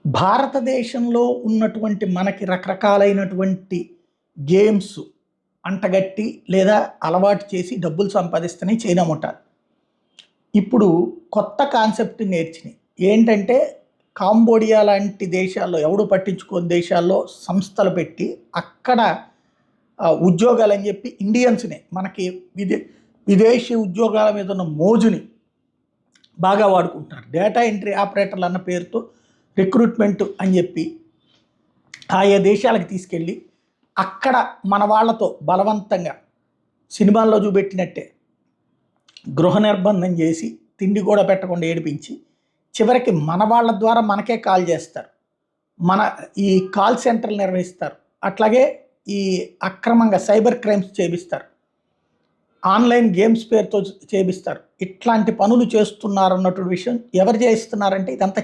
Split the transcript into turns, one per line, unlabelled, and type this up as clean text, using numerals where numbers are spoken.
భారతదేశంలో ఉన్నటువంటి మనకి రకరకాలైనటువంటి గేమ్స్ అంటగట్టి లేదా అలవాటు చేసి డబ్బులు సంపాదిస్తున్నాయి చైనా ముఠాలు. ఇప్పుడు కొత్త కాన్సెప్ట్ నేర్చినాయి. ఏంటంటే కాంబోడియా లాంటి దేశాల్లో ఎవడు పట్టించుకోని దేశాల్లో సంస్థలు పెట్టి అక్కడ ఉద్యోగాలని చెప్పి ఇండియన్స్ని మనకి విదేశీ ఉద్యోగాల మీద ఉన్న మోజుని బాగా వాడుకుంటున్నారు. డేటా ఎంట్రీ ఆపరేటర్లు అన్న పేరుతో రిక్రూట్మెంట్ అని చెప్పి ఆయా దేశాలకు తీసుకెళ్ళి అక్కడ మన వాళ్ళతో బలవంతంగా సినిమాల్లో చూపెట్టినట్టే గృహ నిర్బంధం చేసి తిండి కూడా పెట్టకుండా ఏడిపించి చివరికి మన వాళ్ళ ద్వారా మనకే కాల్ చేస్తారు. మన ఈ కాల్ సెంటర్లు నిర్వహిస్తారు. అట్లాగే ఈ అక్రమంగా సైబర్ క్రైమ్స్ చేపిస్తారు. ఆన్లైన్ గేమ్స్ పేరుతో చేపిస్తారు. ఇట్లాంటి పనులు చేస్తున్నారన్నటువంటి విషయం ఎవరు చేస్తున్నారంటే ఇదంతా